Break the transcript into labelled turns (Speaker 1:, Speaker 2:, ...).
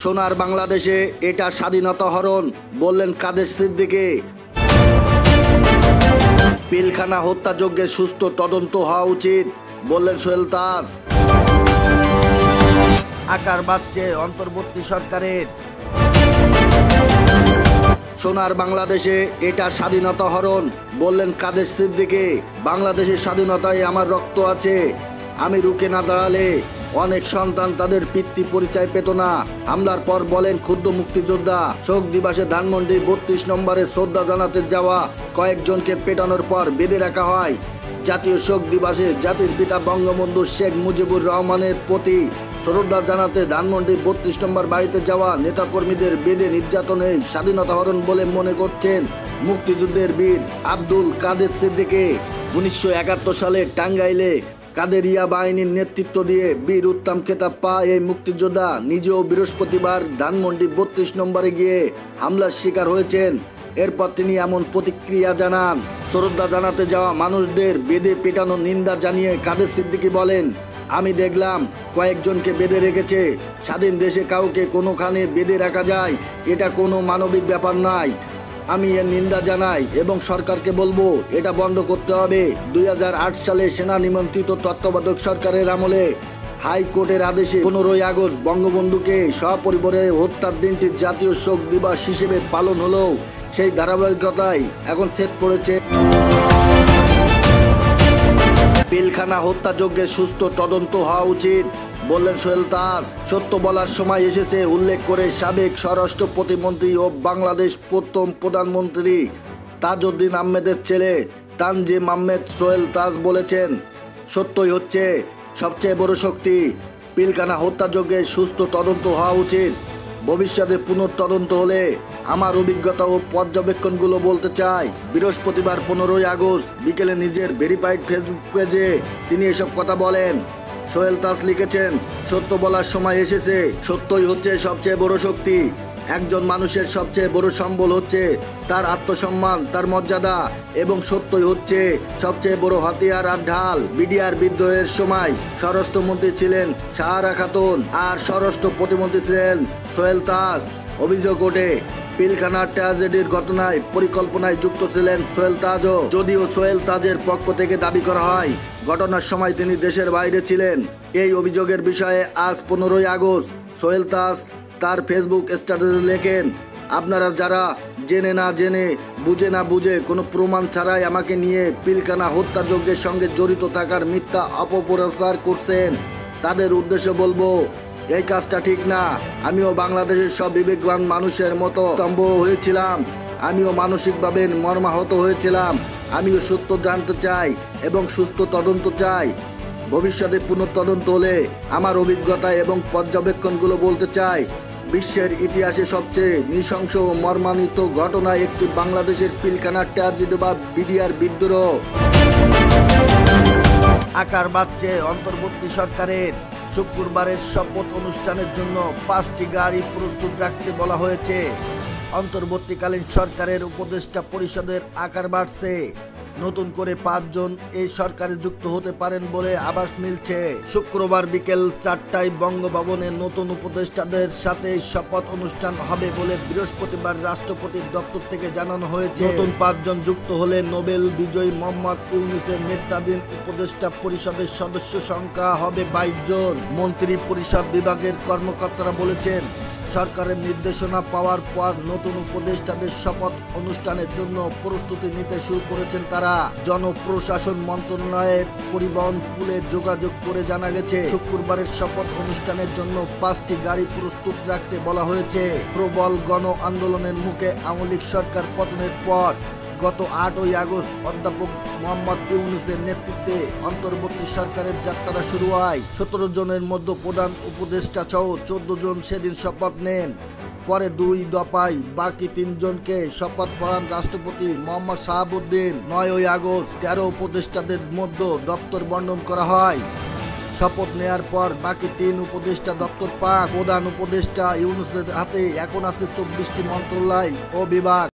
Speaker 1: সোনার বাংলাদেশে এটা স্বাধীনতা হরণ, বললেন কাদের সিদ্দিকী। পিলখানা হত্যাযজ্ঞের সুস্থ তদন্ত হওয়া উচিত, বললেন সোহেল তাজ। আকার বাড়ছে অন্তর্বর্তী সরকারের। সোনার বাংলাদেশে এটা স্বাধীনতা হরণ, বললেন কাদের সিদ্দিকী। বাংলাদেশের স্বাধীনতায় আমার রক্ত আছে, আমি রুখে না দাঁড়ালে অনেক সন্তান তাদের পিতৃ পরিচয় পেত না। হামলার পর বলেন ক্ষুদ্র মুক্তিযোদ্ধা। শোক দিবসে ধানমন্ডি 32 নম্বরে শ্রদ্ধা জানাতে যাওয়া কয়েকজনকে পেটানোর পর বেঁধে রাখা হয়। জাতীয় শোক দিবসে জাতির পিতা বঙ্গবন্ধু শেখ মুজিবুর রহমানের প্রতি শ্রদ্ধা জানাতে ধানমন্ডি 32 নম্বর বাড়িতে যাওয়া নেতাকর্মীদের বেঁধে নির্যাতনে স্বাধীনতা হরণ বলে মনে করছেন মুক্তিযুদ্ধের বীর আব্দুল কাদের সিদ্দিকী। 1971 সালে টাঙ্গাইলে কাদেরিয়া বাহিনীর নেতৃত্ব দিয়ে বীর উত্তম খেতাব পায় এই মুক্তিযোদ্ধা নিজেও বৃহস্পতিবার ধানমন্ডি 32 নম্বরে গিয়ে হামলার শিকার হয়েছেন। এরপর তিনি এমন প্রতিক্রিয়া জানান। শ্রদ্ধা জানাতে যাওয়া মানুষদের বেঁধে পেটানোর নিন্দা জানিয়ে কাদের সিদ্দিকী বলেন, আমি দেখলাম কয়েকজনকে বেঁধে রেখেছে। স্বাধীন দেশে কাউকে কোনোখানে বেঁধে রাখা যায়, এটা কোনো মানবিক ব্যাপার নয়। আমি এর নিন্দা জানাই এবং সরকারকে বলবো এটা বন্ধ করতে হবে। 2008 সালে সেনা নিমন্ত্রিত তত্ত্বাবধায়ক সরকারের আমলে হাইকোর্টের আদেশে 15ই আগস্ট বঙ্গবন্ধুকে সপরিবারে হত্যার দিনটি জাতীয় শোক দিবস হিসেবে পালন হলেও সেই ধারাবাহিকতায় এখন ছেদ পড়েছে। পিলখানা হত্যাযজ্ঞের সুস্থ তদন্ত হওয়া উচিত, বললেন সোহেল তাজ। সত্য বলার সময় এসেছে উল্লেখ করে সাবেক স্বরাষ্ট্র প্রতিমন্ত্রী ও বাংলাদেশ প্রথম প্রধানমন্ত্রী তাজউদ্দিন আহমেদের ছেলে তানজিম আহমেদ সোহেল তাজ বলেছেন, সত্যই হচ্ছে সবচেয়ে বড় শক্তি। পিলখানা হত্যাযজ্ঞের সুস্থ তদন্ত হওয়া উচিত। ভবিষ্যতে পুনঃতদন্ত হলে আমার অভিজ্ঞতা ও পর্যবেক্ষণগুলো বলতে চাই। বৃহস্পতিবার 15ই আগস্ট বিকেলে নিজের ভেরিফাইড ফেসবুক পেজে তিনি এসব কথা বলেন। সোহেল তাজ লিখেছেন, সত্য বলার সময় এসেছে। সত্যই হচ্ছে সবচেয়ে বড় শক্তি। একজন মানুষের সবচেয়ে বড় সম্বল হচ্ছে তার আত্মসম্মান, তার মর্যাদা, এবং সত্যই হচ্ছে সবচেয়ে বড় হাতিয়ার আর ঢাল। বিডিআর বিদ্রোহের সময় স্বরাষ্ট্রমন্ত্রী ছিলেন সাহারা খাতুন আর স্বরাষ্ট্র প্রতিমন্ত্রী ছিলেন সোহেল তাজ। অভিযোগ ওঠে পিলখানা ট্র্যাজেডির ঘটনায় পরিকল্পনায় যুক্ত ছিলেন সোহেল তাজও। যদিও সোহেল তাজের পক্ষ থেকে দাবি করা হয় ঘটনার সময় তিনি দেশের বাইরে ছিলেন। এই অভিযোগের বিষয়ে আজ 15ই আগস্ট সোহেল তাজ তার ফেসবুক স্ট্যাটাসে লেখেন, আপনারা যারা জেনে না জেনে, বুঝে না বুঝে, কোনো প্রমাণ ছাড়াই আমাকে নিয়ে পিলখানা হত্যাযজ্ঞের সঙ্গে জড়িত থাকার মিথ্যা অপপ্রচার করছেন, তাদের উদ্দেশ্যে বলবো এই কাজটা ঠিক না। আমিও বাংলাদেশের সব বিবেকবান মানুষের মতো স্তম্ভ হয়েছিলাম, আমিও মানসিকভাবে মর্মাহত হয়েছিলাম। আমিও সত্য জানতে চাই এবং সুস্থ তদন্ত চাই। ভবিষ্যতে পুনঃতদন্ত হলে আমার অভিজ্ঞতা এবং পর্যবেক্ষণগুলো বলতে চাই। বিশ্বের ইতিহাসে সবচেয়ে নৃশংস ও মর্মান্বিত ঘটনা একটি বাংলাদেশের পিলখানা ট্র্যাজেডি বা বিডিআর বিদ্রোহ। আকার বাড়ছে অন্তর্বর্তী সরকারের। শুক্রবারের শপথ অনুষ্ঠানের জন্য 5টি গাড়ি প্রস্তুত রাখতে বলা হয়েছে। অন্তর্বর্তীকালীন সরকারের উপদেষ্টা পরিষদের আকার বাড়ছে। নতুন করে 5 জন এই সরকারে যুক্ত হতে পারেন বলে আভাস মিলছে। শুক্রবার বিকেল 4টায় বঙ্গভবনে নতুন উপদেষ্টাদের সাথে শপথ অনুষ্ঠান হবে বলে বৃহস্পতিবার রাষ্ট্রপতির দপ্তর থেকে জানানো হয়েছে। নতুন 5 জন যুক্ত হলে নোবেল বিজয়ী মোহাম্মদ ইউনূসের নেতৃত্বাধীন উপদেষ্টা পরিষদের সদস্য সংখ্যা হবে 22 জন। মন্ত্রী পরিষদ বিভাগের কর্মকর্তারা বলেছেন, সরকারের নির্দেশনা পাওয়ার পর নতুন উপদেষ্টাদের শপথ অনুষ্ঠানের জন্য প্রস্তুতি নিতে শুরু করেছেন তারা। জনপ্রশাসন মন্ত্রণালয়ের পরিবহন পুলে যোগাযোগ করে জানা গেছে, শুক্রবারের শপথ অনুষ্ঠানের জন্য 5টি গাড়ি প্রস্তুত রাখতে বলা হয়েছে। প্রবল গণ আন্দোলনের মুখে আওয়ামী লীগ সরকার পতনের পর গত 8ই আগস্ট অধ্যাপক মোহাম্মদ ইউনূসের নেতৃত্বে অন্তর্বর্তী সরকারের যাত্রা শুরু হয়। 17 জনের মধ্যে প্রধান উপদেষ্টা সহ 14 জন সেদিন শপথ নেন। পরে 2 দফায় বাকি 3 জনকে শপথ পড়ান রাষ্ট্রপতি মোহাম্মদ শাহাবুদ্দিন। 9ই আগস্ট 13 উপদেষ্টাদের মধ্যে দপ্তর বন্টন করা হয়। শপথ নেয়ার পর বাকি 3 উপদেষ্টা দপ্তর পান। প্রধান উপদেষ্টা ইউনূসের হাতে এখন আছে 24টি মন্ত্রণালয় ও বিভাগ।